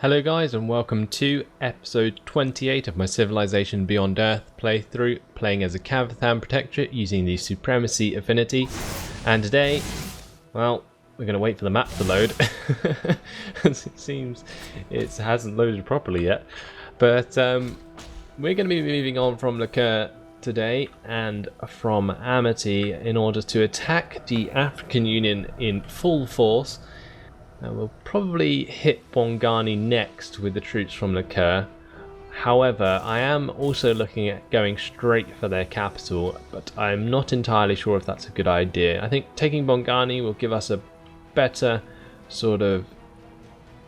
Hello guys and welcome to episode 28 of my Civilization Beyond Earth playthrough, playing as a Kavithan Protectorate using the Supremacy affinity. And today, well, we're going to wait for the map to load. It seems it hasn't loaded properly yet. But we're going to be moving on from Liqueur today and from Amity in order to attack the African Union in full force. We'll probably hit Bongani next with the troops from Liqueur. However, I am also looking at going straight for their capital, but I'm not entirely sure if that's a good idea. I think taking Bongani will give us a better sort of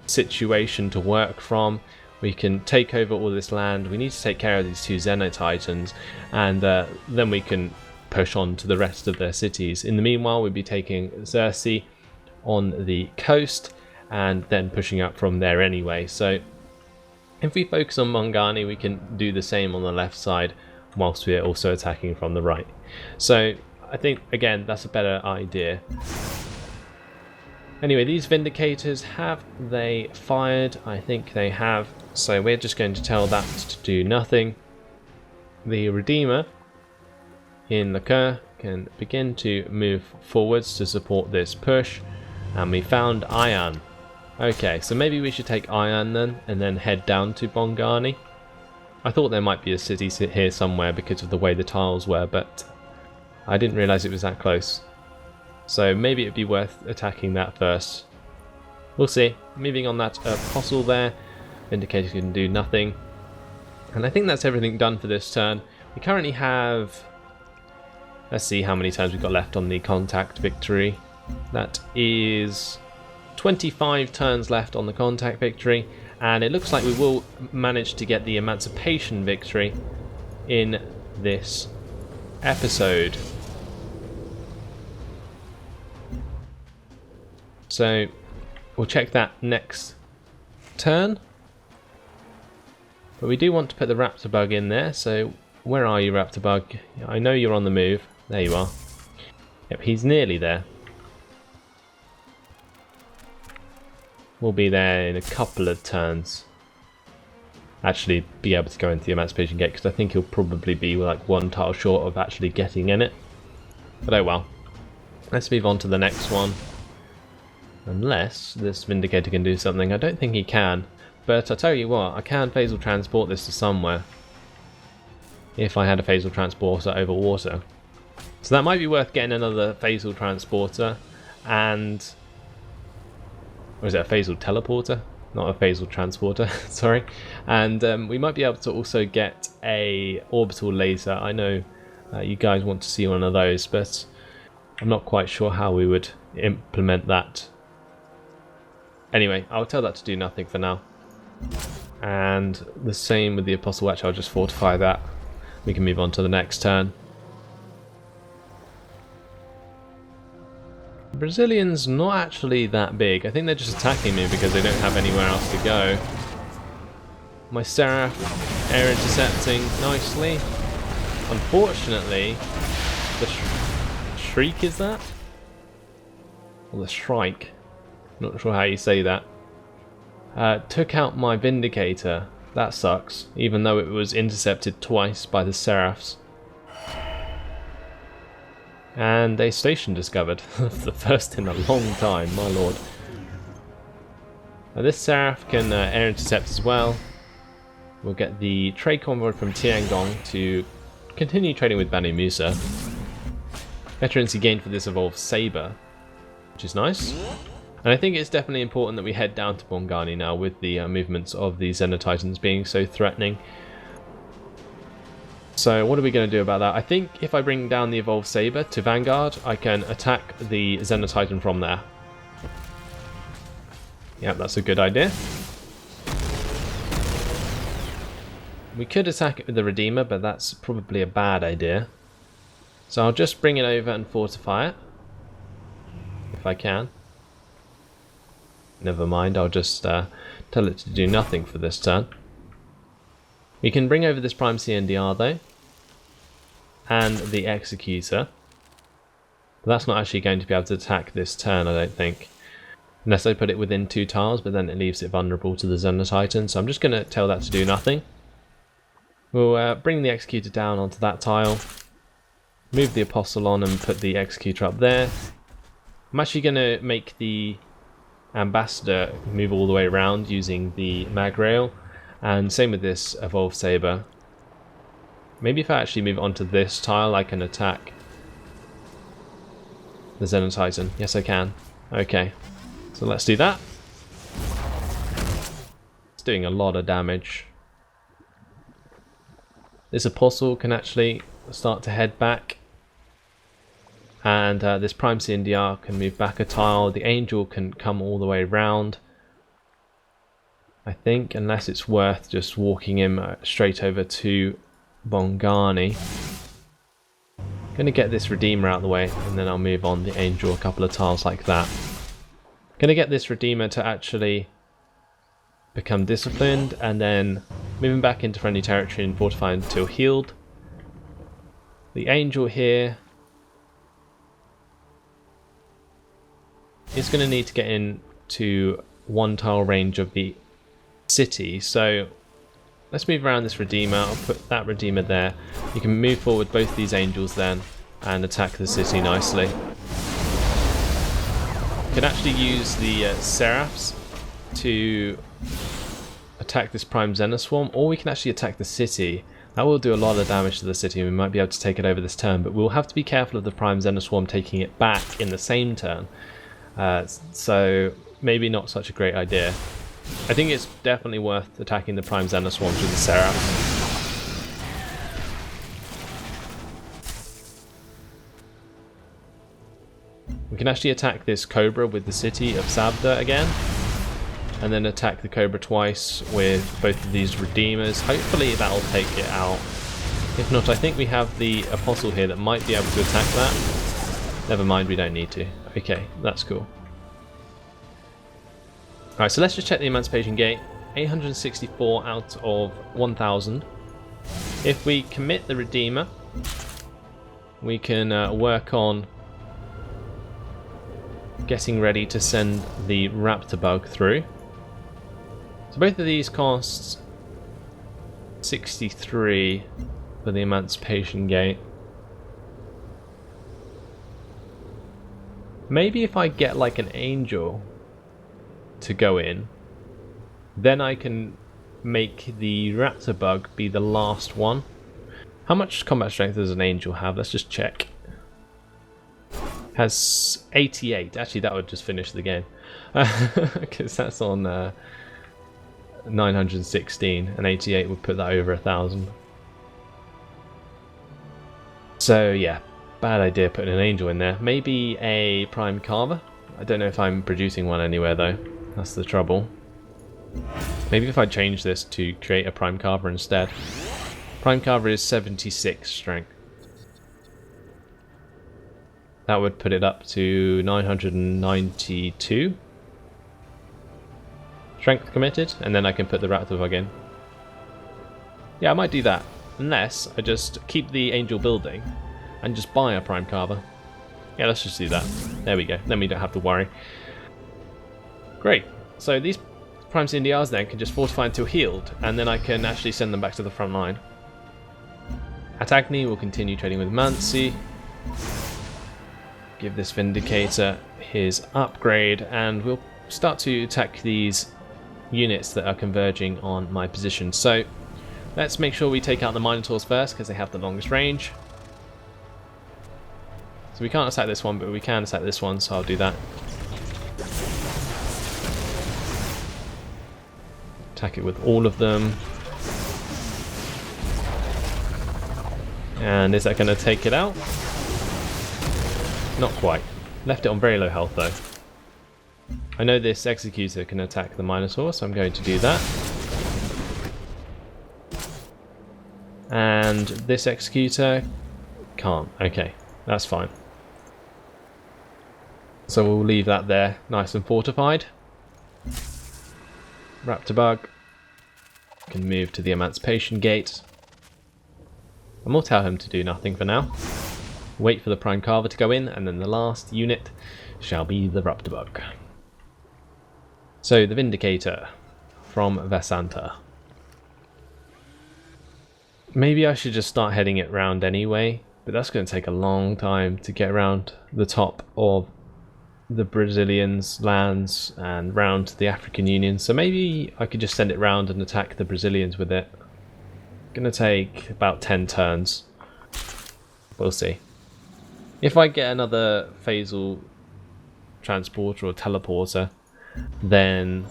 situation to work from. We can take over all this land. We need to take care of these two Xeno Titans, and then we can push on to the rest of their cities. In the meanwhile, we'll be taking Xerxes on the coast and then pushing up from there anyway. So if we focus on Bongani, we can do the same on the left side whilst we're also attacking from the right. So I think again that's a better idea. Anyway, these Vindicators, have they fired? I think they have, so we're just going to tell that to do nothing. The Redeemer in Liqueur can begin to move forwards to support this push. And we found Iron. Okay, so maybe we should take Iron then, and then head down to Bongani. I thought there might be a city here somewhere because of the way the tiles were, but I didn't realise it was that close. So maybe it'd be worth attacking that first. We'll see. Moving on that Apostle there. Vindicator can do nothing. And I think that's everything done for this turn. We currently have... Let's see how many turns we've got left on the contact victory. That is 25 turns left on the contact victory, and it looks like we will manage to get the Emancipation victory in this episode. So we'll check that next turn. But we do want to put the Raptor Bug in there, so where are you, Raptor Bug? I know you're on the move. There you are. Yep, he's nearly there. We'll be there in a couple of turns. Actually be able to go into the Emancipation Gate, because I think he'll probably be like one tile short of actually getting in it. But oh well. Let's move on to the next one. Unless this Vindicator can do something. I don't think he can. But I tell you what, I can phasal transport this to somewhere. If I had a phasal transporter over water. So that might be worth getting another phasal transporter. And... or is it a phasal teleporter? Not a phasal transporter, sorry. And we might be able to also get a orbital laser. I know you guys want to see one of those, but I'm not quite sure how we would implement that. Anyway, I'll tell that to do nothing for now. And the same with the Apostle Watch, I'll just fortify that. We can move on to the next turn. Brazilians not actually that big. I think they're just attacking me because they don't have anywhere else to go. My Seraph air intercepting nicely. Unfortunately, the Shriek is that? Or the Shrike? Not sure how you say that. Took out my Vindicator. That sucks. Even though it was intercepted twice by the Seraphs. And a station discovered. The first in a long time, my lord. Now this Seraph can air intercept as well. We'll get the trade convoy from Tiangong to continue trading with Banu Musa. Veterancy gained for this evolved Saber, which is nice. And I think it's definitely important that we head down to Bongani now with the movements of the Xeno Titans being so threatening. So what are we going to do about that? I think if I bring down the Evolved Saber to Vanguard, I can attack the Xeno Titan from there. Yep, that's a good idea. We could attack it with the Redeemer, but that's probably a bad idea. So I'll just bring it over and fortify it. If I can. Never mind, I'll just tell it to do nothing for this turn. We can bring over this Prime CNDR though, and the Executor. But that's not actually going to be able to attack this turn, I don't think. Unless I put it within 2 tiles, but then it leaves it vulnerable to the Xenotitan. So I'm just going to tell that to do nothing. We'll bring the Executor down onto that tile. Move the Apostle on and put the Executor up there. I'm actually going to make the Ambassador move all the way around using the mag rail. And same with this Evolved Saber. Maybe if I actually move onto this tile, I can attack the Xenotitan. Yes, I can. Okay. So let's do that. It's doing a lot of damage. This Apostle can actually start to head back. And this Prime CNDR can move back a tile. The Angel can come all the way around. I think, unless it's worth just walking him straight over to Bongani. Going to get this Redeemer out of the way, and then I'll move on the Angel a couple of tiles like that. Going to get this Redeemer to actually become disciplined, and then moving back into friendly territory and fortifying until healed. The Angel here is going to need to get into 1 tile range of the city, so let's move around this Redeemer. I'll put that Redeemer there. You can move forward both these Angels then and attack the city nicely. You can actually use the Seraphs to attack this Prime Xenoswarm, or we can actually attack the city. That will do a lot of damage to the city, and we might be able to take it over this turn, but we'll have to be careful of the Prime Xenoswarm taking it back in the same turn. So maybe not such a great idea. I think it's definitely worth attacking the Prime Xenoswarms with the Seraphs. We can actually attack this Cobra with the city of Sabda again, and then attack the Cobra twice with both of these Redeemers. Hopefully that'll take it out. If not, I think we have the Apostle here that might be able to attack that. Never mind, we don't need to. Okay, that's cool. Alright, so let's just check the Emancipation Gate. 864 out of 1000. If we commit the Redeemer, we can work on getting ready to send the Raptor Bug through. So both of these cost 63 for the Emancipation Gate. Maybe if I get like an Angel to go in, then I can make the Raptor Bug be the last one. How much combat strength does an Angel have? Let's just check. Has 88. Actually, that would just finish the game. Because that's on 916, and 88 would put that over 1000. So yeah, bad idea putting an Angel in there. Maybe a Prime Carver. I don't know if I'm producing one anywhere though. That's the trouble. Maybe if I change this to create a Prime Carver instead. Prime Carver is 76 strength. That would put it up to 992 strength committed, and then I can put the Raptor Bug in. Yeah, I might do that. Unless I just keep the Angel building and just buy a Prime Carver. Yeah, let's just do that. There we go. Then we don't have to worry. Great. So these Prime CNDRs then can just fortify until healed, and then I can actually send them back to the front line. At Agni, we'll continue trading with Mansi. Give this Vindicator his upgrade, and we'll start to attack these units that are converging on my position. So let's make sure we take out the Minotaurs first, because they have the longest range. So we can't attack this one, but we can attack this one, so I'll do that. Attack it with all of them. And is that going to take it out? Not quite. Left it on very low health though. I know this Executor can attack the Minotaur, so I'm going to do that. And this Executor can't. Okay, that's fine. So we'll leave that there, nice and fortified. Raptor Bug can move to the Emancipation Gate. And we'll tell him to do nothing for now. Wait for the Prime Carver to go in, and then the last unit shall be the Raptor Bug. So the Vindicator from Vasanta. Maybe I should just start heading it round anyway, but that's going to take a long time to get around the top of the Brazilians' lands and round to the African Union. So maybe I could just send it round and attack the Brazilians with it. Going to take about 10 turns. We'll see. If I get another phasal transporter or teleporter, then...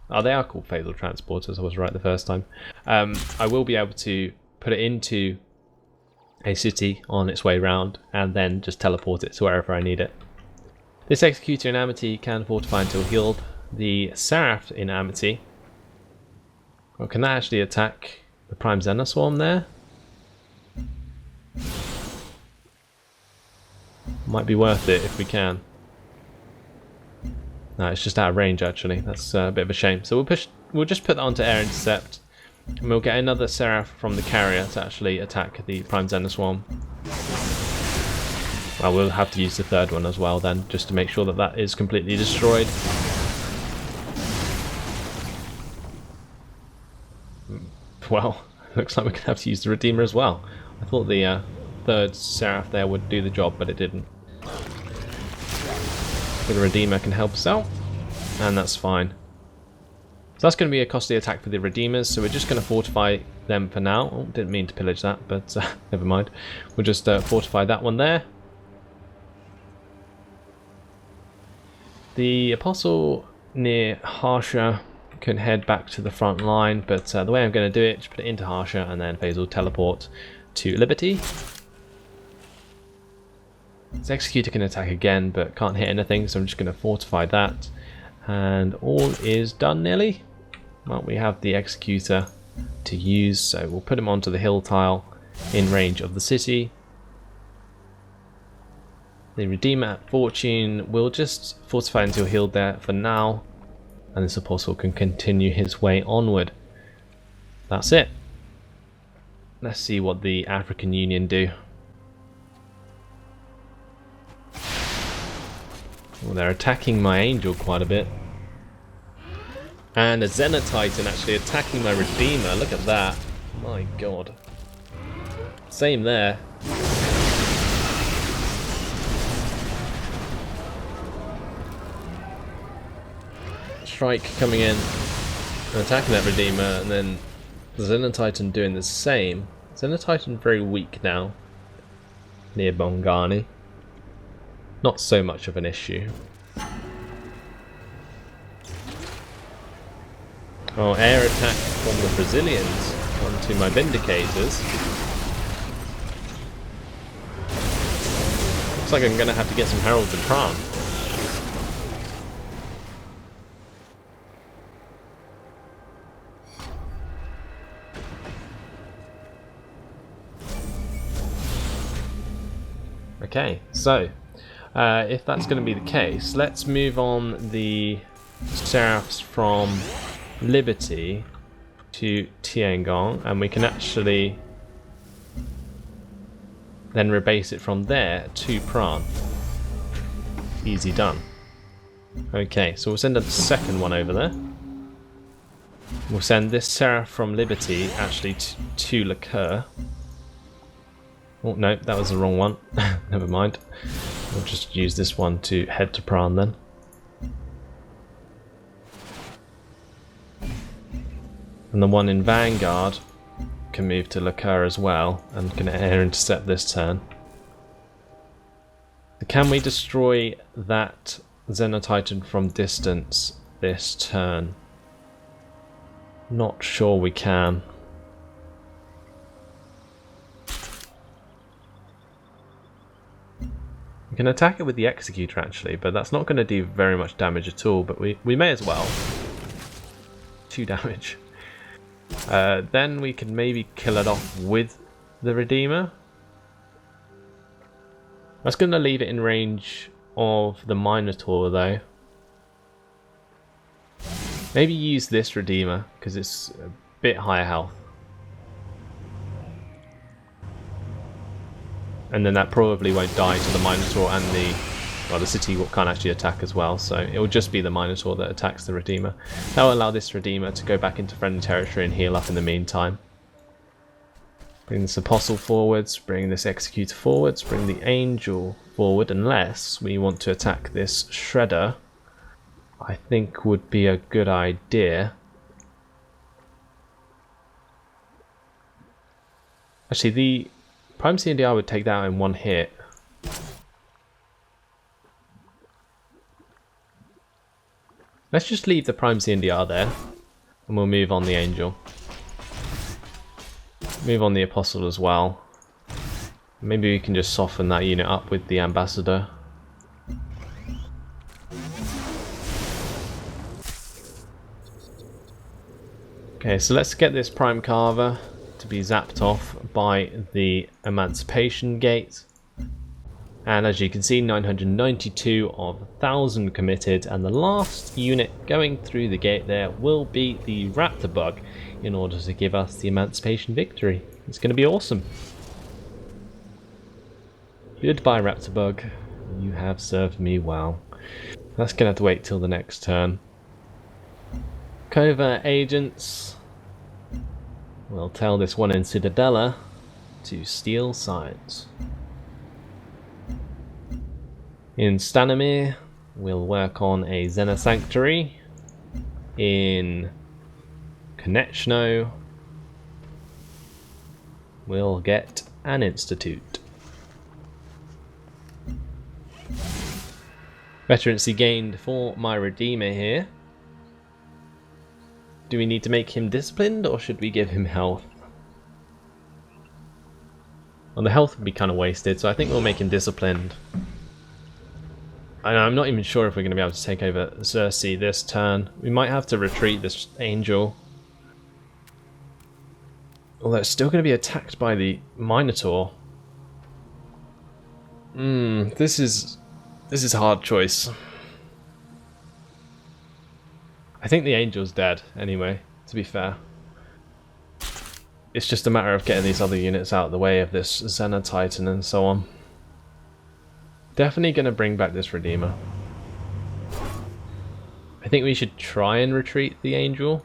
Oh, they are called phasal transporters, I was right the first time. I will be able to put it into a city on its way round and then just teleport it to wherever I need it. This Executor in Amity can fortify until healed. The Seraph in Amity, well, can that actually attack the Prime Xenoswarm there? Might be worth it if we can. No, it's just out of range actually. That's a bit of a shame. So we'll just put that onto air intercept, and we'll get another Seraph from the carrier to actually attack the Prime Xenoswarm. Well, we'll have to use the third one as well then, just to make sure that that is completely destroyed. Well, looks like we're going to have to use the Redeemer as well. I thought the third Seraph there would do the job, but it didn't. The Redeemer can help us out, and that's fine. So that's going to be a costly attack for the Redeemers, so we're just going to fortify them for now. Oh, didn't mean to pillage that, but never mind. We'll just fortify that one there. The Apostle near Harsha can head back to the front line, but the way I'm going to do it, just put it into Harsha and then phasal teleport to Liberty. This Executor can attack again, but can't hit anything, so I'm just going to fortify that. And all is done nearly. Well, we have the Executor to use, so we'll put him onto the hill tile in range of the city. The Redeemer at Fortune will just fortify until healed there for now, and this Apostle can continue his way onward. That's it. Let's see what the African Union do. Well, they're attacking my Angel quite a bit. And a Xenotitan actually attacking my Redeemer. Look at that. My god. Same there. Strike coming in and attacking that Redeemer, and then the Xenotitan doing the same. Xenotitan very weak now near Bongani. Not so much of an issue. Oh, air attack from the Brazilians onto my Vindicators. Looks like I'm going to have to get some Heralds of Pran. Okay, so if that's going to be the case, let's move on the Seraphs from Liberty to Tiangong, and we can actually then rebase it from there to Pran. Easy done. Okay, so we'll send a second one over there. We'll send this Seraph from Liberty actually to Liqueur. Oh no, that was the wrong one. Never mind. We'll just use this one to head to Pran then. And the one in Vanguard can move to Liqueur as well and can air intercept this turn. Can we destroy that Xenotitan from distance this turn? Not sure we can. We can attack it with the Executor actually, but that's not going to do very much damage at all, but we may as well. 2 damage. Then we can maybe kill it off with the Redeemer. That's going to leave it in range of the Minotaur though. Maybe use this Redeemer because it's a bit higher health. And then that probably won't die to the Minotaur and the well, the city can't actually attack as well, so it will just be the Minotaur that attacks the Redeemer. That will allow this Redeemer to go back into friendly territory and heal up in the meantime. Bring this Apostle forwards, bring this Executor forwards, bring the Angel forward, unless we want to attack this Shredder. I think would be a good idea. Actually, the Prime CNDR would take that out in one hit. Let's just leave the Prime CNDR there, and we'll move on the Angel. Move on the Apostle as well. Maybe we can just soften that unit up with the Ambassador. Okay, so let's get this Prime Carver to be zapped off by the Emancipation Gate. And as you can see, 992 of 1,000 committed, and the last unit going through the gate there will be the Raptor Bug in order to give us the Emancipation victory. It's going to be awesome. Goodbye, Raptor Bug. You have served me well. That's going to have to wait till the next turn. Covert agents will tell this one in Citadella to steal signs. In Stanimir, we'll work on a Xena Sanctuary. In Konechno, we'll get an Institute. Veterancy gained for my Redeemer here. Do we need to make him disciplined, or should we give him health? Well, the health would be kind of wasted, so I think we'll make him disciplined. I'm not even sure if we're going to be able to take over Xerxes this turn. We might have to retreat this Angel. Although it's still going to be attacked by the Minotaur. This is a hard choice. I think the Angel's dead anyway, to be fair. It's just a matter of getting these other units out of the way of this Xena Titan and so on. Definitely going to bring back this Redeemer. I think we should try and retreat the Angel.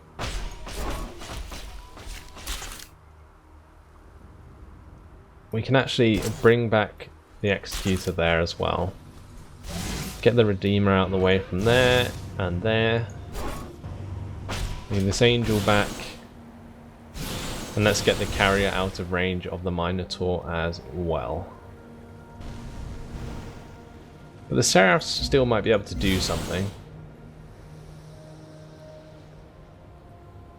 We can actually bring back the Executor there as well. Get the Redeemer out of the way from there and there. Move this Angel back. And let's get the Carrier out of range of the Minotaur as well. But the Seraphs still might be able to do something.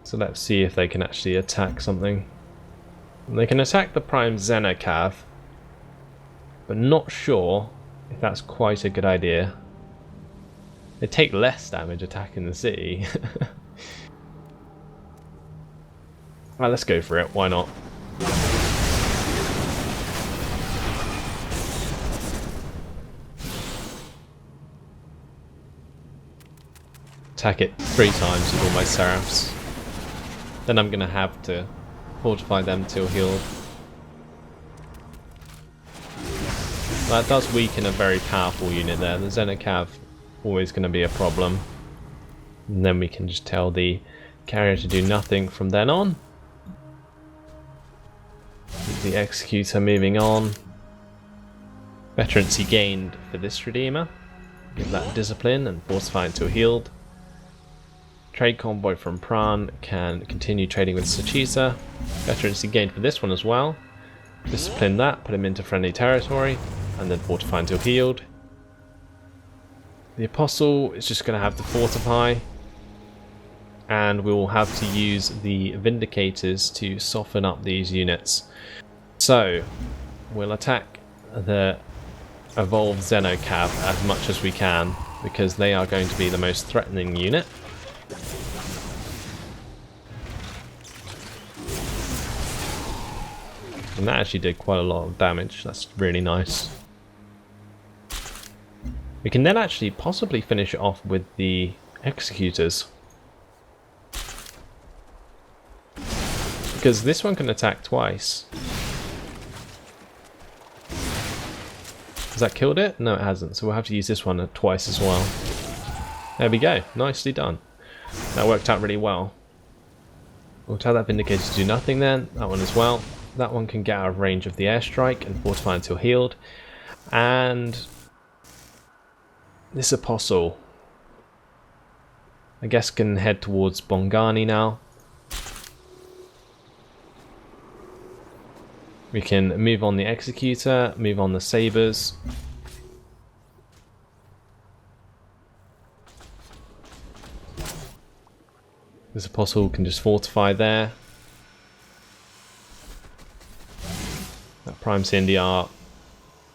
So let's see if they can actually attack something. And they can attack the Prime Xena Cav, but not sure if that's quite a good idea. They take less damage attacking the city. Right, let's go for it, why not? Attack it 3 times with all my Seraphs. Then I'm going to have to fortify them till healed. That does weaken a very powerful unit there. The Xena Cav always going to be a problem. And then we can just tell the Carrier to do nothing from then on. The Executor moving on. Veterancy gained for this Redeemer. Give that discipline and fortify until healed. Trade convoy from Pran can continue trading with Sachisa. Veterancy gained for this one as well. Discipline that, put him into friendly territory, and then fortify until healed. The Apostle is just going to have to fortify, and we will have to use the Vindicators to soften up these units. So, we'll attack the Evolved Xenocav as much as we can, because they are going to be the most threatening unit. And that actually did quite a lot of damage. That's really nice. We can then actually possibly finish it off with the Executors. Because this one can attack twice. Has that killed it? No, it hasn't. So we'll have to use this one twice as well. There we go. Nicely done. That worked out really well. We'll tell that Vindicator to do nothing then. That one as well. That one can get out of range of the airstrike and fortify until healed. And this Apostle, I guess, can head towards Bongani now. We can move on the Executor, move on the Sabres. This Apostle can just fortify there. That Prime CNDR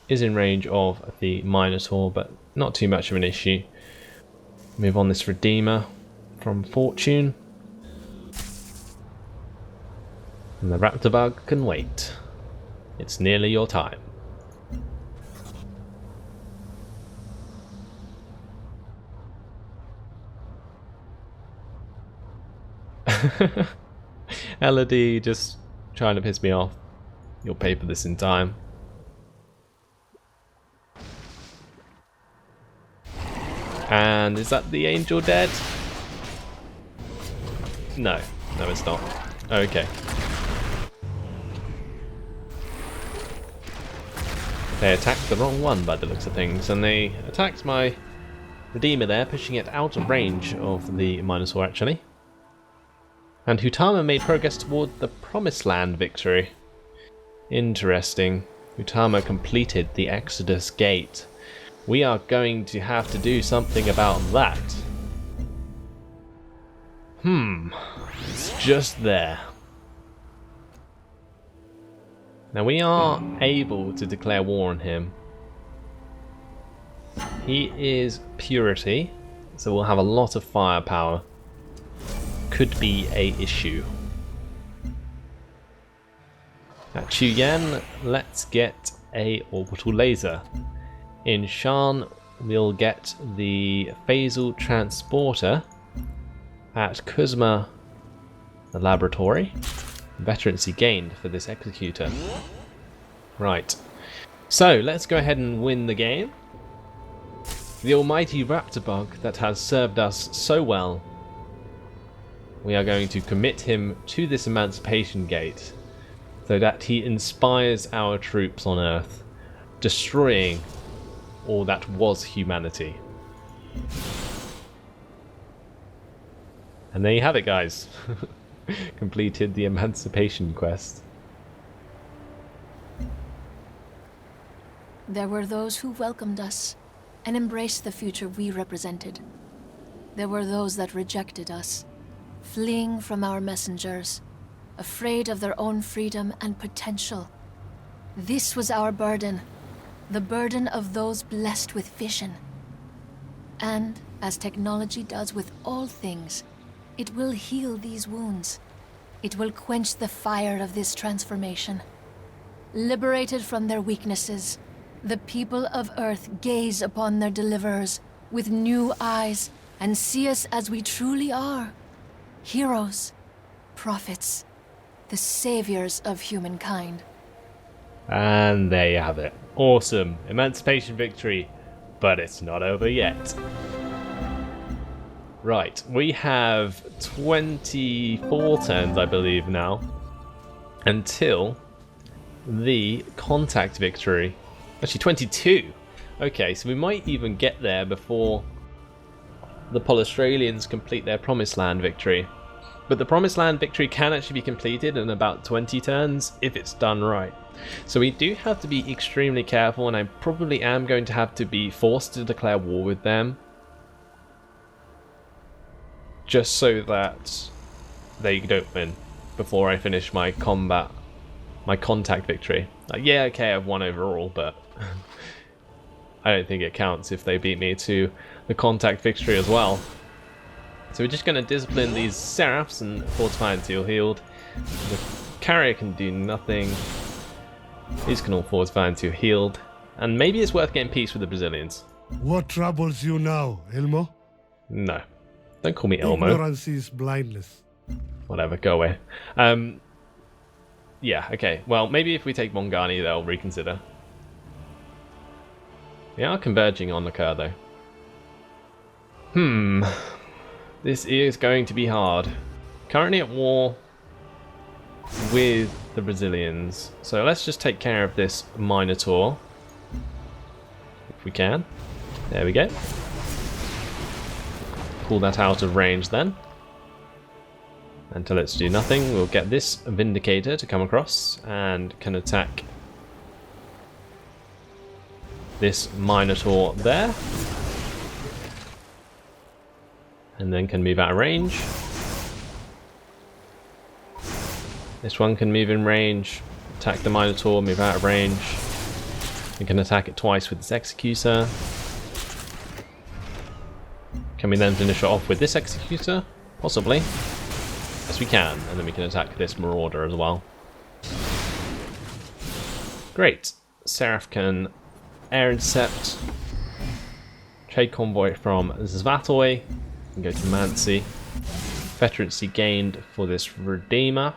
is in range of the Minotaur, but not too much of an issue. Move on this Redeemer from Fortune. And the Raptor Bug can wait. It's nearly your time. Elodie just trying to piss me off. You'll pay for this in time. And is that the angel dead? No. No, it's not. Okay. They attacked the wrong one by the looks of things, and they attacked my Redeemer there, pushing it out of range of the Minotaur actually. And Hutama made progress toward the Promised Land victory. Interesting. Hutama completed the Exodus Gate. We are going to have to do something about that. It's just there. Now we are able to declare war on him. He is purity, so we'll have a lot of firepower. Could be a issue. At Chuyen, let's get a orbital laser. In Shan, we'll get the phasal transporter. At Kuzma, the laboratory. Veterancy gained for this Executor. Right. So, let's go ahead and win the game. The almighty Raptor Bug that has served us so well. We are going to commit him to this Emancipation Gate so that he inspires our troops on Earth, destroying all that was humanity. And there you have it, guys. Completed the Emancipation quest. There were those who welcomed us and embraced the future we represented. There were those that rejected us, fleeing from our messengers, afraid of their own freedom and potential. This was our burden, the burden of those blessed with vision. And, as technology does with all things, it will heal these wounds. It will quench the fire of this transformation. Liberated from their weaknesses, the people of Earth gaze upon their deliverers with new eyes and see us as we truly are. Heroes, prophets, the saviors of humankind. And there you have it. Awesome. Emancipation victory. But it's not over yet. Right, we have 24 turns, I believe, now, until the contact victory. Actually, 22. Okay, so we might even get there before the Polystralians complete their Promised Land victory. But the Promised Land victory can actually be completed in about 20 turns if it's done right. So we do have to be extremely careful, and I probably am going to have to be forced to declare war with them. Just so that they don't win before I finish my contact victory. Like, yeah, okay, I've won overall, but I don't think it counts if they beat me to the contact victory as well. So we're just going to discipline these Seraphs and fortify until healed. The carrier can do nothing. These can all fortify until healed. And maybe it's worth getting peace with the Brazilians. What troubles you now, Elmo? No. Don't call me Elmo. Ignorance is blindness. Whatever, go away. Yeah, okay. Well, maybe if we take Bongani, they'll reconsider. They are converging on the Kerr though. This is going to be hard. Currently at war with the Brazilians. So let's just take care of this Minotaur. If we can. There we go. Pull that out of range then. Until it's do nothing, we'll get this Vindicator to come across and can attack this Minotaur there. And then can move out of range. This one can move in range, attack the Minotaur, move out of range. We can attack it twice with this Executor. Can we then finish it off with this Executor? Possibly. Yes, we can. And then we can attack this Marauder as well. Great. Seraph can air intercept. Trade convoy from Zvatoy. Can go to Mansi. Veterancy gained for this Redeemer.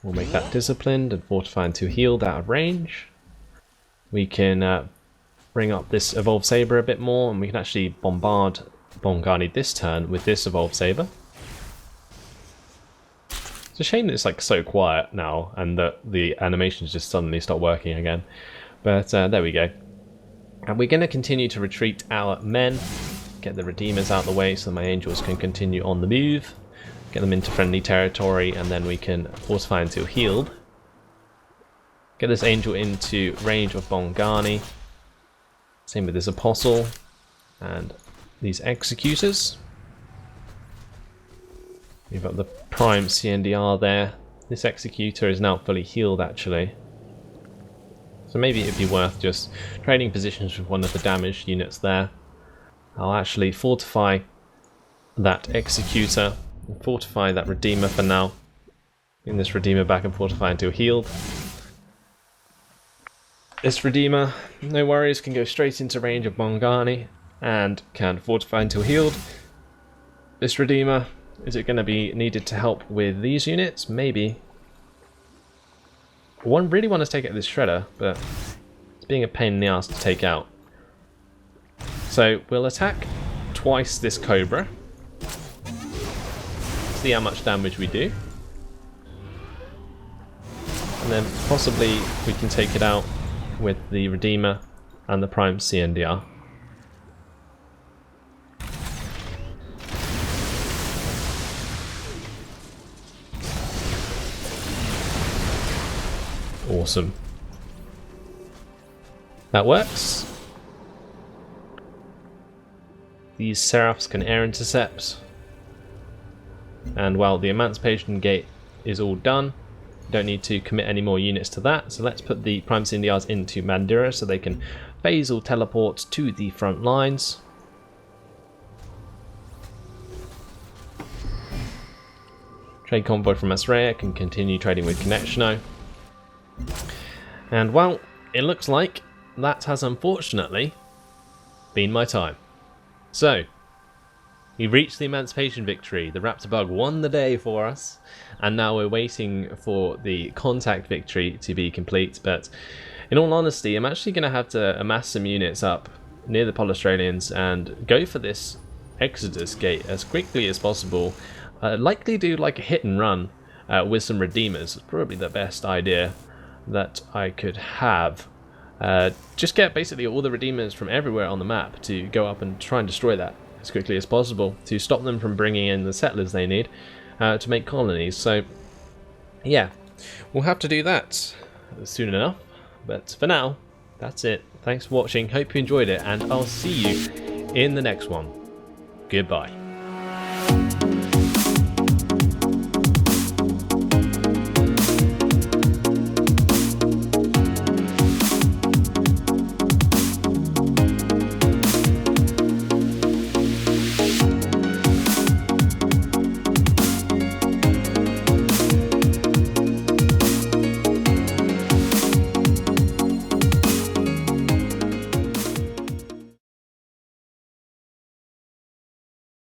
We'll make that disciplined and fortify into healed out of range. We can bring up this Evolved Saber a bit more, and we can actually bombard Bongani this turn with this Evolved Saber. It's a shame that it's like so quiet now, and that the animations just suddenly stop working again. But there we go. And we're going to continue to retreat our men, get the Redeemers out of the way so my Angels can continue on the move. Get them into friendly territory, and then we can fortify until healed. Get this Angel into range of Bongani. Same with this Apostle. And these Executors. We've got the Prime CNDR there. This Executor is now fully healed actually. So maybe it'd be worth just trading positions with one of the damaged units there. I'll actually fortify that Executor. Fortify that Redeemer for now. Bring this Redeemer back and fortify until healed. This Redeemer, no worries, can go straight into range of Bongani and can fortify until healed. This Redeemer, is it going to be needed to help with these units? Maybe. I really want to take out this Shredder, but it's being a pain in the ass to take out. So we'll attack twice this Cobra. See how much damage we do. And then possibly we can take it out with the Redeemer and the Prime CNDR. Awesome. That works. These Seraphs can air intercept. And while the Emancipation Gate is all done, don't need to commit any more units to that. So let's put the Prime CNDRs into Mandira so they can phasal teleport to the front lines. Trade convoy from Asraya can continue trading with Connectiono. And well, it looks like that has unfortunately been my time. So, we reached the Emancipation victory. The Raptor Bug won the day for us, and now we're waiting for the Contact victory to be complete. But in all honesty, I'm actually going to have to amass some units up near the Polystralians and go for this Exodus Gate as quickly as possible. Likely do like a hit and run with some Redeemers. It's probably the best idea that I could have. Just get basically all the Redeemers from everywhere on the map to go up and try and destroy that as quickly as possible to stop them from bringing in the settlers they need to make colonies. So yeah, we'll have to do that soon enough. But for now, that's it. Thanks for watching. Hope you enjoyed it, and I'll see you in the next one. Goodbye.